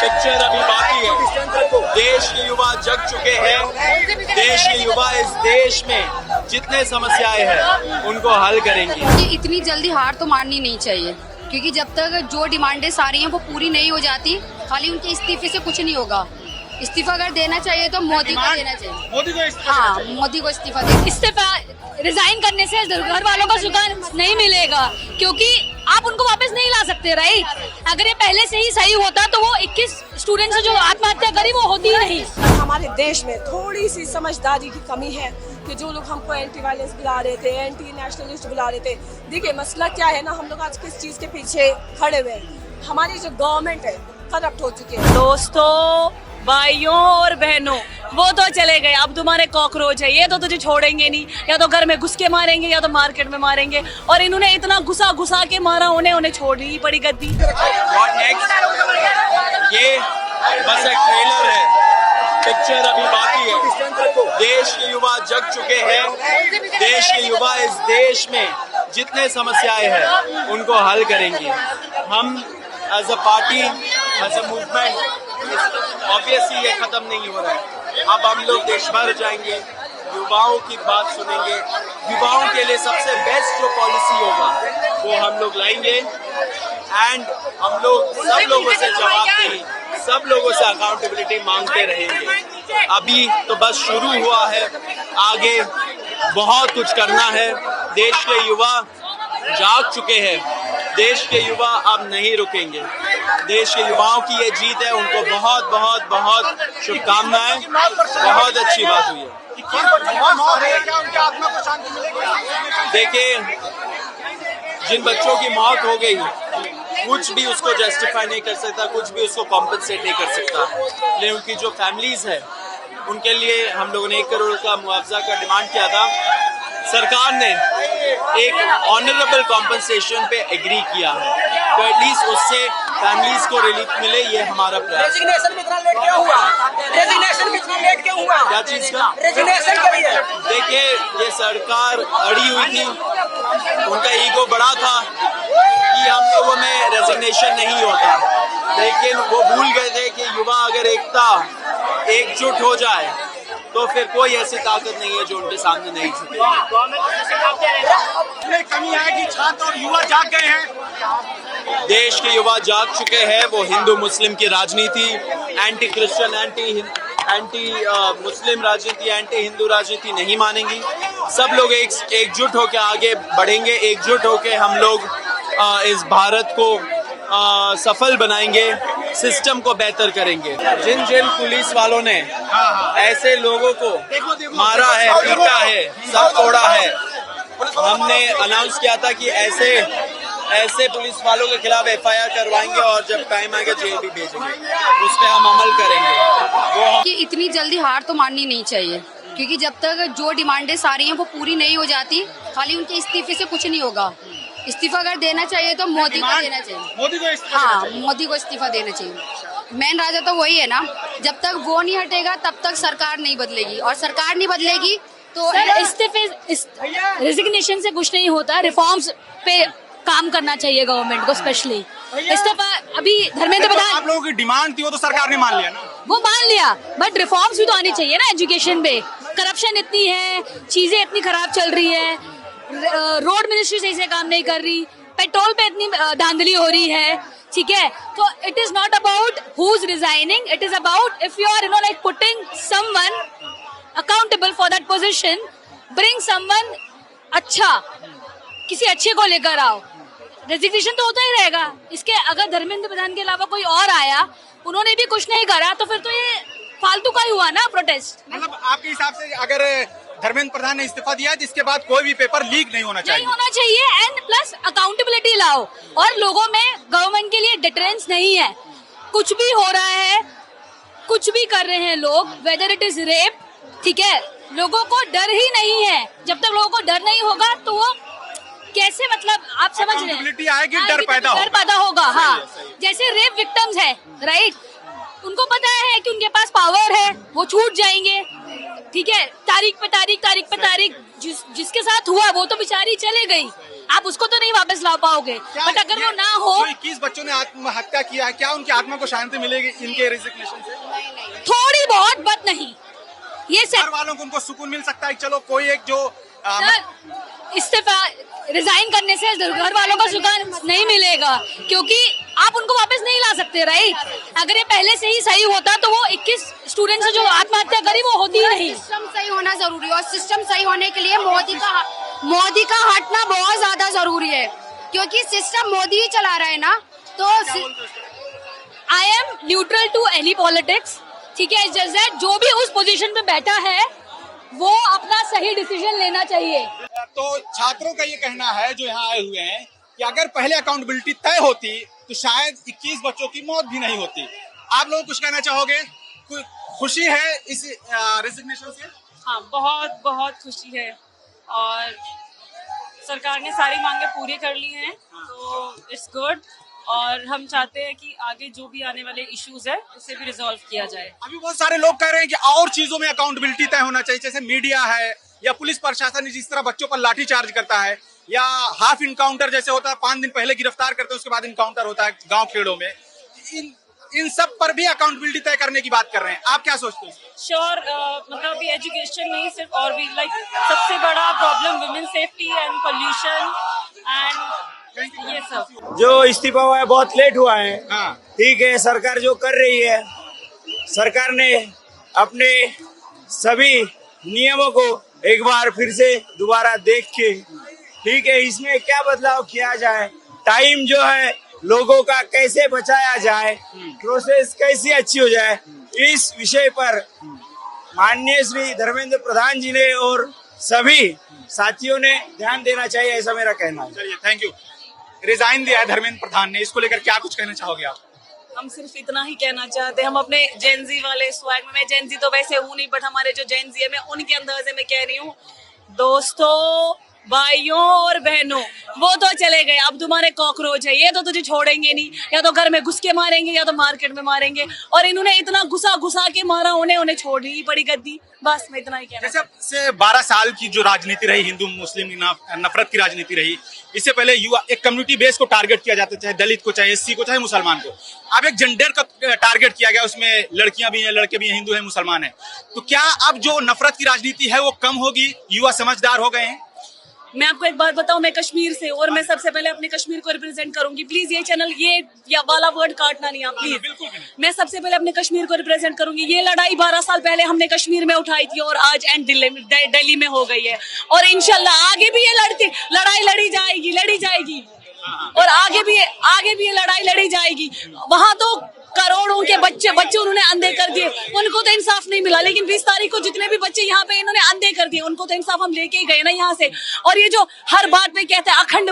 Picture अभी बाकी है। देश के युवा जग चुके हैं। देश के युवा इस देश में जितने समस्याएं हैं उनको हल करेंगे। कि इतनी जल्दी हार तो माननी नहीं चाहिए, क्योंकि जब तक जो डिमांडें सारी हैं वो पूरी नहीं हो जाती, खाली उनके इस्तीफे से कुछ नहीं होगा। इस्तीफा अगर देना चाहिए तो मोदी को देना चाहिए। मोदी को इस्तीफा हाँ, मोदी को इस्तीफा देना। इस्तीफा रिजाइन करने से घर वालों को सुकून नहीं मिलेगा, क्योंकि आप उनको वापस नहीं ला सकते, राइट। अगर ये पहले से ही सही होता तो वो 21 स्टूडेंट्स जो आत्महत्या करी वो होती ही नहीं। हमारे देश में थोड़ी सी समझदारी की कमी है कि जो लोग हमको एंटी वायलेंस बुला रहे थे, एंटी नेशनलिस्ट बुला रहे थे। देखिए मसला क्या है ना, हम लोग आज किस चीज के पीछे खड़े हुए हैं। हमारी जो गवर्नमेंट है करप्ट हो चुकी है। दोस्तों, भाइयों और बहनों, वो तो चले गए, अब तुम्हारे कॉकरोच है, ये तो तुझे छोड़ेंगे नहीं। या तो घर में घुस के मारेंगे या तो मार्केट में मारेंगे, और इन्होंने इतना घुसा घुसा के मारा, उन्हें छोड़नी ही पड़ी गद्दी। What next? ये बस एक ट्रेलर है, पिक्चर अभी बाकी है। देश के युवा जग चुके हैं। देश के युवा इस देश में जितने समस्याएं हैं उनको हल करेंगे। हम as a party, as a movement, obviously ये खत्म नहीं हो रहा है। अब हम लोग देश भर जाएंगे, युवाओं की बात सुनेंगे। युवाओं के लिए सबसे बेस्ट जो पॉलिसी होगा वो हम लोग लाएंगे, एंड हम लोग सब लोगों से जवाबदेही, सब लोगों से अकाउंटेबिलिटी मांगते रहेंगे। अभी तो बस शुरू हुआ है, आगे बहुत कुछ करना है। देश के युवा जाग चुके हैं। देश के युवा अब नहीं रुकेंगे। देश के युवाओं की ये जीत है, उनको बहुत बहुत बहुत शुभकामनाएं। बहुत अच्छी बात हुई है। देखिए, जिन बच्चों की मौत हो गई, कुछ भी उसको जस्टिफाई नहीं कर सकता, कुछ भी उसको कॉम्पनसेट नहीं कर सकता, लेकिन उनकी जो फैमिलीज है उनके लिए हम लोगों ने 1 करोड़ का मुआवजा का डिमांड किया था। सरकार ने एक ऑनरेबल कॉम्पनसेशन पे एग्री किया है, तो एटलीस्ट उससे फैमिलीज को रिलीफ मिले, ये हमारा प्रयास। रेजिग्नेशन में इतना लेट क्यों हुआ? रेजिग्नेशन में इतना लेट क्यों हुआ? क्या चीज का रेजिग्नेशन के लिए? देखिए, ये सरकार अड़ी हुई थी, उनका ईगो बड़ा था कि हम लोगों में रेजिग्नेशन नहीं होता, लेकिन वो भूल गए थे कि युवा अगर एकजुट हो जाए तो फिर कोई ऐसी ताकत नहीं है जो उनके सामने नहीं झुके। कमी है कि छात्र और युवा जाग गए हैं। देश के युवा जाग चुके हैं। वो हिंदू मुस्लिम की राजनीति, एंटी क्रिश्चियन, एंटी मुस्लिम राजनीति, एंटी हिंदू राजनीति नहीं मानेंगी। सब लोग एकजुट होकर आगे बढ़ेंगे। एकजुट होकर हम लोग इस भारत को सफल बनाएंगे, सिस्टम को बेहतर करेंगे। जिन जिन पुलिस वालों ने ऐसे लोगों को मारा है, पीटा है, सब तोड़ा है, हमने अनाउंस किया था कि ऐसे पुलिस वालों के खिलाफ FIR करवाएंगे और जब टाइम आएगा जेल भी भेजेंगे, उस पर हम अमल करेंगे। कि इतनी जल्दी हार तो माननी नहीं चाहिए, क्योंकि जब तक जो डिमांडें सारी हैं वो पूरी नहीं हो जाती, खाली उनके इस्तीफे से कुछ नहीं होगा। इस्तीफा अगर देना चाहिए तो मोदी को देना चाहिए। मोदी को इस्तीफा हाँ, मोदी को इस्तीफा देना चाहिए। मेन राजा तो वही है ना, जब तक वो नहीं हटेगा तब तक सरकार नहीं बदलेगी, और सरकार नहीं बदलेगी तो इस्तीफे रेजिग्नेशन से कुछ नहीं होता। रिफॉर्म्स पे काम करना चाहिए गवर्नमेंट को, स्पेशली इस्तीफा। अभी धर्मेंद्र प्रधान, आप लोगों की डिमांड थी, वो तो सरकार ने मान लिया ना। वो मान लिया, बट रिफॉर्म्स भी तो आनी चाहिए ना। एजुकेशन पे करप्शन इतनी है, चीजें इतनी खराब चल रही है, रोड मिनिस्ट्री सही से काम नहीं कर रही, पेट्रोल पे इतनी धांधली हो रही है, ठीक है। तो it is not about who is resigning, it is about if you are like putting someone accountable for that position, bring someone अच्छा, किसी अच्छे को लेकर आओ। रेजिग्नेशन तो होता ही रहेगा। इसके अगर धर्मेंद्र प्रधान के अलावा कोई और आया, उन्होंने भी कुछ नहीं करा, तो फिर तो ये फालतू का ही हुआ ना प्रोटेस्ट। मतलब आपके हिसाब से अगर धर्मेंद्र प्रधान ने इस्तीफा दिया, जिसके बाद कोई भी पेपर लीक नहीं होना चाहिए, नहीं होना चाहिए, एंड प्लस अकाउंटेबिलिटी लाओ, और लोगों में गवर्नमेंट के लिए डिटरेंस नहीं है। कुछ भी हो रहा है, कुछ भी कर रहे हैं लोग, वेदर इट इज रेप, ठीक है, लोगों को डर ही नहीं है। जब तक लोगों को डर नहीं होगा तो वो कैसे, मतलब आप समझ रहे हैं, आएगी, डर पैदा होगा। हाँ, जैसे रेप विक्टिम्स है, राइट, उनको पता है कि उनके पास पावर है, वो छूट जाएंगे, ठीक है, तारीख पे तारीख जिसके साथ हुआ वो तो बेचारी चले गई, आप उसको तो नहीं वापस ला पाओगे, बट अगर वो ना हो, जो 21 बच्चों ने आत्महत्या किया है, क्या उनकी आत्मा को शांति मिलेगी इनके रेजिग्नेशन से? थोड़ी बहुत, बट नहीं, ये घर वालों को उनको सुकून मिल सकता है कि चलो कोई एक जो इस्तीफा रिजाइन करने से घर वालों को सुकून नहीं मिलेगा, क्योंकि आप उनको वापस नहीं ला सकते, राइट? अगर ये पहले से ही सही होता तो वो 21 स्टूडेंट से जो आत्महत्या करी वो होती ही नहीं। सिस्टम सही होना जरूरी है, और सिस्टम सही होने के लिए मोदी का हटना बहुत ज्यादा जरूरी है, क्योंकि सिस्टम मोदी ही चला रहा है ना। तो I am neutral to any politics, ठीक है? जैसे जो भी उस पोजीशन पे बैठा है वो अपना सही डिसीजन लेना चाहिए। तो छात्रों का ये कहना है जो यहाँ आए हुए हैं कि अगर पहले अकाउंटेबिलिटी तय होती तो शायद 21 बच्चों की मौत भी नहीं होती। आप लोग कुछ कहना चाहोगे? खुशी है इस रेजिग्नेशन से? हाँ, बहुत बहुत खुशी है, और सरकार ने सारी मांगे पूरी कर ली हैं, तो इट्स गुड। और हम चाहते हैं कि आगे जो भी आने वाले इश्यूज है उसे भी रिजॉल्व किया जाए। अभी बहुत सारे लोग कह रहे हैं कि और चीजों में अकाउंटेबिलिटी तय होना चाहिए, जैसे मीडिया है या पुलिस प्रशासन जिस तरह बच्चों पर लाठी चार्ज करता है, या हाफ इनकाउंटर जैसे होता है, 5 दिन पहले गिरफ्तार करते हैं उसके बाद इनकाउंटर होता है गांव खेड़ों में, इन सब पर भी अकाउंटेबिलिटी तय करने की बात कर रहे हैं। आप क्या सोचते हैं? श्योर, मतलब अभी एजुकेशन नहीं सिर्फ, और भी लाइक सबसे बड़ा problem women safety and pollution and ये सब। जो इस्तीफा हुआ है बहुत लेट हुआ है। हाँ। ठीक है, सरकार जो कर रही है, सरकार ने अपने सभी नियमों को एक बार फिर से दोबारा देख के, ठीक है, इसमें क्या बदलाव किया जाए, टाइम जो है लोगों का कैसे बचाया जाए, प्रोसेस कैसी अच्छी हो जाए, इस विषय पर माननीय श्री धर्मेंद्र प्रधान जी ने और सभी साथियों ने ध्यान देना चाहिए, ऐसा मेरा कहना है। चलिए, थैंक यू। रिजाइन दिया है धर्मेंद्र प्रधान ने, इसको लेकर क्या कुछ कहना चाहोगे आप? हम सिर्फ इतना ही कहना चाहते हैं, हम अपने जेनजी वाले स्वैग में, मैं जेनजी तो वैसे हूँ नहीं, बट हमारे जो जेनजी है मैं उनके अंदाजे में कह रही हूँ, दोस्तों, भाइयों और बहनों, वो तो चले गए, अब तुम्हारे कॉकरोच है, ये तो तुझे छोड़ेंगे नहीं, या तो घर में घुस के मारेंगे या तो मार्केट में मारेंगे, और इन्होंने इतना घुसा के मारा, उन्हें छोड़नी ही पड़ी गद्दी। बस मैं इतना ही कहना। जैसे से 12 साल की जो राजनीति रही, हिंदू मुस्लिम नफरत की राजनीति रही, इससे पहले युवा एक कम्युनिटी बेस को टारगेट किया जाता, चाहे दलित को, चाहे एससी को, चाहे मुसलमान को। अब एक जेंडर का टारगेट किया गया, उसमें लड़कियां भी हैं, लड़के भी हैं, हिंदू हैं, मुसलमान हैं। तो क्या अब जो नफरत की राजनीति है वो कम होगी? युवा समझदार हो गए हैं? मैं आपको एक बात बताऊं, मैं कश्मीर से, और मैं सबसे पहले अपने कश्मीर को रिप्रेजेंट करूंगी। प्लीज ये चैनल ये वाला वर्ड काटना नहीं आप, प्लीज। मैं सबसे पहले अपने कश्मीर को रिप्रेजेंट करूंगी। ये लड़ाई 12 साल पहले हमने कश्मीर में उठाई थी, और आज एंड दिल्ली में हो गई है, और इंशाल्लाह आगे भी ये लड़ाई लड़ी जाएगी, और आगे भी ये लड़ाई लड़ी जाएगी। वहां तो करोड़ों के बच्चे उन्होंने अंधे कर दिए, उनको तो इंसाफ नहीं मिला, लेकिन 20 तारीख को जितने भी बच्चे यहाँ पे इन्होंने अंधे कर दिए, उनको तो इंसाफ हम लेके ही गए ना यहाँ से। और ये जो हर बात में कहते हैं अखंड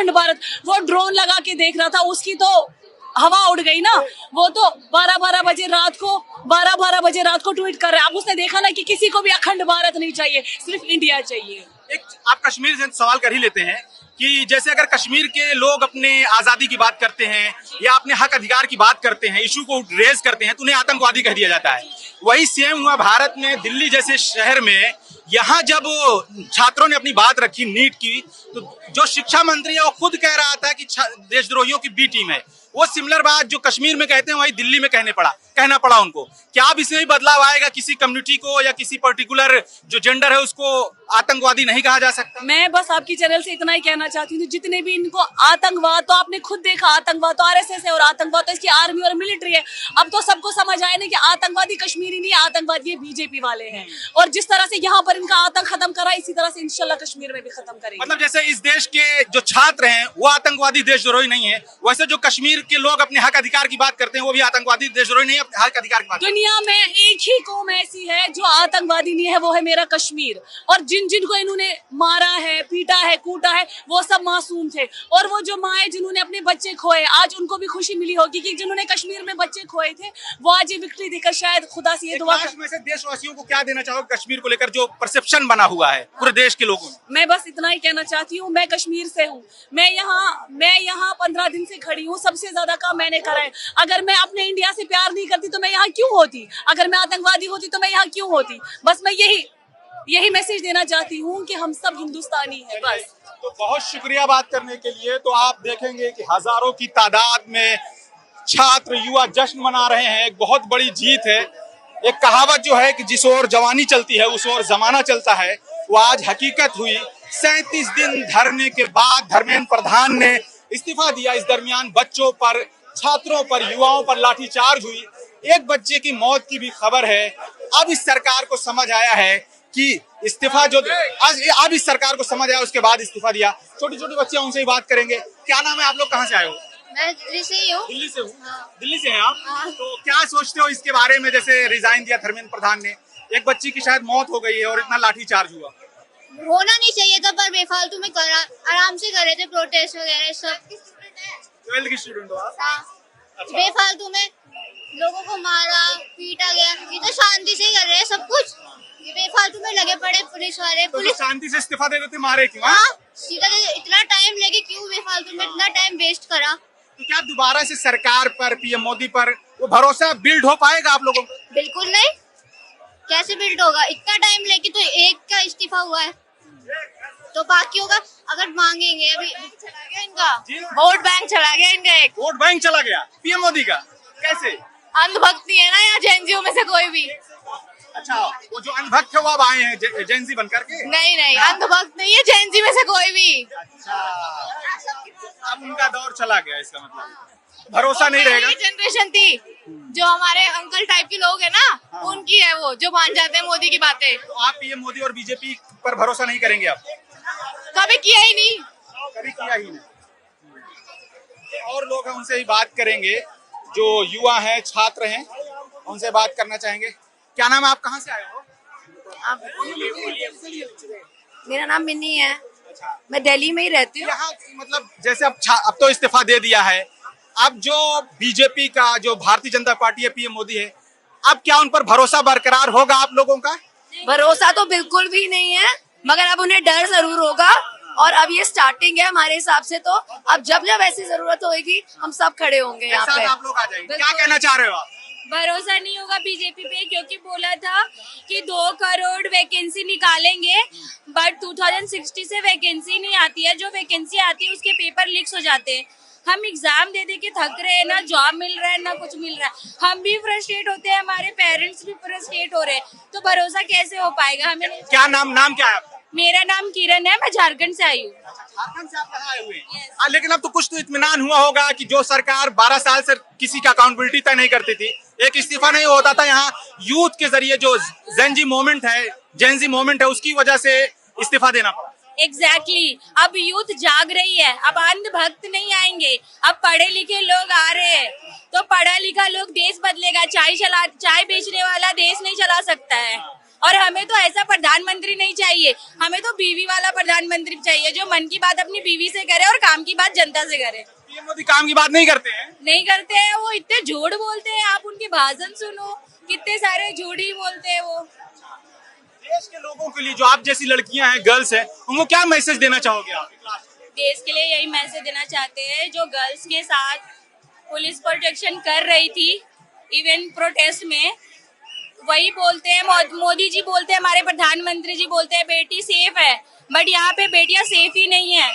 भारत, वो ड्रोन लगा के देख रहा था, उसकी तो हवा उड़ गई ना। वो तो 12 बजे रात को ट्वीट कर रहा है। अब उसने देखा ना कि किसी को भी अखंड भारत नहीं चाहिए, सिर्फ इंडिया चाहिए। एक आप कश्मीर से सवाल कर ही लेते हैं कि जैसे अगर कश्मीर के लोग अपने आजादी की बात करते हैं या अपने हक अधिकार की बात करते हैं, इशू को रेज करते हैं, तो उन्हें आतंकवादी कह दिया जाता है। वही सेम हुआ भारत में, दिल्ली जैसे शहर में। यहाँ जब छात्रों ने अपनी बात रखी नीट की, तो जो शिक्षा मंत्री है वो खुद कह रहा था कि देशद्रोहियों की बी टीम है। वो सिमिलर बात जो कश्मीर में कहते हैं वही दिल्ली में कहना पड़ा उनको। क्या अब इसमें भी बदलाव आएगा? किसी कम्युनिटी को या किसी पर्टिकुलर जो जेंडर है उसको आतंकवादी नहीं कहा जा सकता? मैं बस आपकी चैनल से इतना ही कहना चाहती हूँ, जितने भी इनको आतंकवाद, तो आपने खुद देखा, आतंकवाद तो आरएसएस है, और आतंकवाद तो इसकी आर्मी और मिलिट्री है। अब तो सबको समझ आया ना कि आतंकवादी कश्मीरी नहीं, आतंकवादी ये बीजेपी वाले हैं, और जिस तरह से यहाँ पर इनका आतंक खत्म करा, इसी तरह से इंशाल्लाह कश्मीर में भी खत्म करेंगे। मतलब जैसे इस देश के जो छात्र हैं वो आतंकवादी देशद्रोही नहीं है, वैसे जो कश्मीर के लोग अपने हक अधिकार की बात करते हैं वो भी आतंकवादी देशद्रोही नहीं है, अपने हक अधिकार की बात। दुनिया में एक ही कौम ऐसी है जो आतंकवादी नहीं है, वो है मेरा कश्मीर। और जिनको इन्होंने मारा है, पीटा है, कूटा है, वो सब मासूम थे। और वो जो माए जिन्होंने अपने बच्चे खोए, आज उनको भी खुशी मिली होगी कि जिन्होंने कश्मीर में बच्चे खोए थे वो आज ये विक्ट्री देकर शायद खुदा से ये दुआ में से देशवासियों को क्या देना चाहोगे कश्मीर को लेकर, जो परसेप्शन बना हुआ है पूरे देश के लोगों में? मैं बस इतना ही कहना चाहती हूँ, मैं कश्मीर से हूँ, मैं यहाँ 15 दिन से खड़ी हूँ, सबसे ज्यादा काम मैंने करा है। अगर मैं अपने इंडिया से प्यार नहीं करती तो मैं यहाँ क्यों होती? अगर मैं आतंकवादी होती तो मैं यहाँ क्यों होती? बस मैं यही मैसेज देना चाहती हूँ कि हम सब हिंदुस्तानी हैं, बस। तो बहुत शुक्रिया बात करने के लिए। तो आप देखेंगे कि हजारों की तादाद में छात्र युवा जश्न मना रहे हैं, एक बहुत बड़ी जीत है। एक कहावत जो है कि जिस ओर जवानी चलती है उस ओर जमाना चलता है, वो आज हकीकत हुई। 37 दिन धरने के बाद धर्मेंद्र प्रधान ने इस्तीफा दिया। इस दरमियान बच्चों पर, छात्रों पर, युवाओं पर लाठीचार्ज हुई। एक बच्चे की मौत की भी खबर है। अब इस सरकार को समझ आया है कि इस्तीफा जो अब इस सरकार को समझ आया, उसके बाद इस्तीफा दिया। छोटी छोटी बच्चियां, उनसे ही बात करेंगे। क्या नाम है, आप लोग कहाँ से आए हो? मैं दिल्ली से ही हूँ। दिल्ली से हूँ। दिल्ली से हैं आप? तो क्या सोचते हो इसके बारे में, जैसे रिजाइन दिया धर्मेंद्र प्रधान ने, एक बच्ची की शायद मौत हो गई है और इतना लाठीचार्ज हुआ? होना नहीं चाहिए था, पर बेफालतू में करा, आराम से कर रहे थे प्रोटेस्ट वगैरह सब। 12th की स्टूडेंट हो आप? हाँ। बेफालतू में लोगों को मारा पीटा गया। ये तो शांति से ही कर रहे हैं सब कुछ, ये बेफालतू में लगे पड़े पुलिस वाले। तो पुलिस शांति से इस्तीफा दे देते, मारे क्यों? हाँ, सीधा इतना टाइम लेके क्यों बेफालतू में इतना टाइम वेस्ट करा? तो क्या दोबारा से सरकार पर, पीएम मोदी पर वो भरोसा बिल्ड हो पाएगा आप लोगों को? बिल्कुल नहीं। कैसे बिल्ड होगा? इतना टाइम लेके तो एक का इस्तीफा हुआ है, तो बाकियों का अगर मांगेंगे। अभी चला गया इनका वोट बैंक, चला गया इनका एक वोट बैंक चला गया पीएम मोदी का। कैसे? अंधभक्त नहीं है ना यहाँ जेएनयू में से कोई भी। अच्छा, वो जो अनभक्त है वो अब आए हैं जेएनजी बन करके? नहीं नहीं, अंधभक्त नहीं है जेएनयू में से कोई भी। अच्छा, अब उनका दौर चला गया, इसका मतलब भरोसा नहीं रहेगा। ये जनरेशन थी जो हमारे अंकल टाइप के लोग है ना, उनकी है वो, जो मान जाते हैं मोदी की बातें। तो आप पीएम मोदी और बीजेपी पर भरोसा नहीं करेंगे आप? कभी किया ही नहीं। कभी किया ही नहीं। और लोग हैं, उनसे ही बात करेंगे, जो युवा हैं, छात्र हैं, उनसे बात करना चाहेंगे। क्या नाम है, आप कहाँ से आए हो? मेरा नाम मिन्नी है, मैं दिल्ली में ही रहती हूँ। यहाँ मतलब जैसे अब तो इस्तीफा दे दिया है, अब जो बीजेपी का, जो भारतीय जनता पार्टी है, पीएम मोदी है, अब क्या उन पर भरोसा बरकरार होगा आप लोगों का? भरोसा तो बिल्कुल भी नहीं है, मगर अब उन्हें डर जरूर होगा। और अब ये स्टार्टिंग है हमारे हिसाब से, तो अब जब जब ऐसी जरूरत होगी हम सब खड़े होंगे यहाँ पे। आप लोग आ जाएंगे। क्या कहना चाह रहे हो आप? भरोसा नहीं होगा बीजेपी पे, क्योंकि बोला था कि 2 करोड़ वैकेंसी निकालेंगे, बट 2060 से वैकेंसी नहीं आती है। जो वैकेंसी आती है उसके पेपर लीक्स हो जाते हैं। हम एग्जाम दे दे के थक रहे हैं, ना जॉब मिल रहा है ना कुछ मिल रहा है। हम भी फ्रस्ट्रेट होते हैं, हमारे पेरेंट्स भी फ्रस्ट्रेट हो रहे हैं, तो भरोसा कैसे हो पाएगा हमें? क्या नाम क्या है आपका? मेरा नाम किरण है, मैं झारखंड से आई हूँ। झारखंड से आप कहाँ आए हुए हैं? लेकिन अब तो कुछ तो इत्मीनान हुआ होगा कि जो सरकार 12 साल से किसी का अकाउंटेबिलिटी तय नहीं करती थी, एक इस्तीफा नहीं होता था, यहाँ यूथ के जरिए जो जेनजी मोमेंट है उसकी वजह से इस्तीफा देना पड़ा। एग्जैक्टली अब यूथ जाग रही है, अब अंधभक्त नहीं आएंगे, अब पढ़े लिखे लोग आ रहे हैं, तो पढ़ा लिखा लोग देश बदलेगा। चाय बेचने वाला देश नहीं चला सकता है। और हमें तो ऐसा प्रधानमंत्री नहीं चाहिए, हमें तो बीवी वाला प्रधानमंत्री चाहिए, जो मन की बात अपनी बीवी से करे और काम की बात जनता से करे। पीएम मोदी काम की बात नहीं करते हैं, वो इतने झूठ बोलते हैं। आप उनके भाषण सुनो, कितने सारे झूठ ही बोलते हैं वो। देश के लोगों के लिए, जो आप जैसी लड़कियां हैं, गर्ल्स हैं, उनको क्या मैसेज देना चाहोगे आप? देश के लिए यही मैसेज देना चाहते हैं, जो गर्ल्स के साथ पुलिस प्रोटेक्शन कर रही थी इवन प्रोटेस्ट में, वही बोलते हैं। मोदी जी बोलते हैं, हमारे प्रधानमंत्री जी बोलते हैं बेटी सेफ है, बट यहाँ पे बेटियां सेफ ही नहीं है।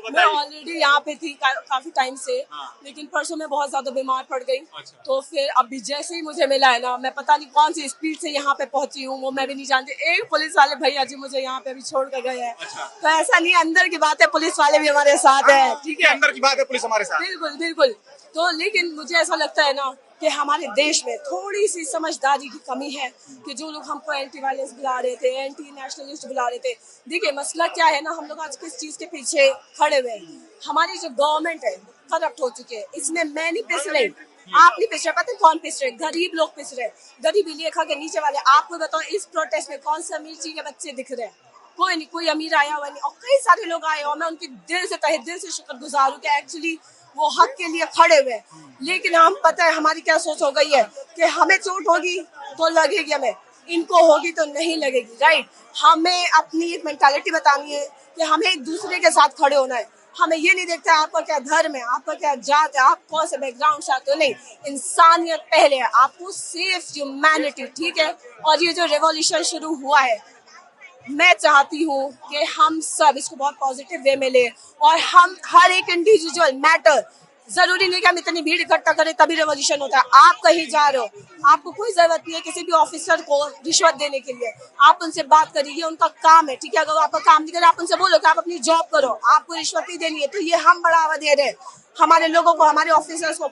मैं ऑलरेडी यहाँ पे थी काफी टाइम से, लेकिन परसों मैं बहुत ज्यादा बीमार पड़ गई। तो फिर अभी जैसे ही मुझे मिला है ना, मैं पता नहीं कौन सी स्पीड से यहाँ पे पहुंची हूँ, वो मैं भी नहीं जानती। एक पुलिस वाले भैया जी मुझे यहाँ पे अभी छोड़ कर गए हैं। तो ऐसा नहीं, अंदर की बात है, पुलिस वाले भी हमारे साथ है। ठीक है, अंदर की बात है, पुलिस हमारे साथ। बिल्कुल बिल्कुल। तो लेकिन मुझे ऐसा लगता है ना कि हमारे देश में थोड़ी सी समझदारी की कमी है, कि जो लोग हमको एंटी वायलेंस बुला रहे थे, एंटी नेशनलिस्ट बुला रहे थे। देखिए मसला क्या है ना, हम लोग आज किस चीज के पीछे खड़े हुए हैं? हमारी जो गवर्नमेंट है करप्ट हो चुकी है। इसमें मैं नहीं पिस रही, आप नहीं पिस रहे, पता है कौन पिस रहे? गरीब लोग पिस रहे, गरीबी लेखा के नीचे वाले। आपको बताओ इस प्रोटेस्ट में कौन से अमीर जी के बच्चे दिख रहे हैं? कोई नहीं, कोई अमीर आया हुआ नहीं। और कई सारे लोग आए और मैं उनके तहे दिल से शुक्रगुजार हूँ कि एक्चुअली वो हक के लिए खड़े हुए। लेकिन हम पता है हमारी क्या सोच हो गई है कि हमें चोट होगी तो लगेगी, हमें इनको होगी तो नहीं लगेगी। राइट, हमें अपनी एक मेंटालिटी बतानी है कि हमें एक दूसरे के साथ खड़े होना है। हमें ये नहीं देखता है आपका क्या धर्म है, आपका क्या जात है, आप कौन से बैकग्राउंड से आते हो। नहीं, इंसानियत पहले है, आपको सेफ ह्यूमैनिटी। ठीक है, और ये जो रेवोल्यूशन शुरू हुआ है, मैं चाहती हूँ कि हम सब इसको बहुत पॉजिटिव वे में ले और हम हर एक इंडिविजुअल मैटर, जरूरी नहीं कि हम इतनी भीड़ इकट्ठा करें तभी रेवोल्यूशन होता है। आप कहीं जा रहे हो, आपको कोई जरूरत नहीं है किसी भी ऑफिसर को रिश्वत देने के लिए। आप उनसे बात करिए, उनका काम है, ठीक है। अगर आपका काम नहीं करे, आप उनसे बोलो कि आप अपनी जॉब करो, आपको रिश्वत ही देनी है। तो ये हम बढ़ावा दे रहे हैं हमारे लोगों को, हमारे ऑफिसर्स को।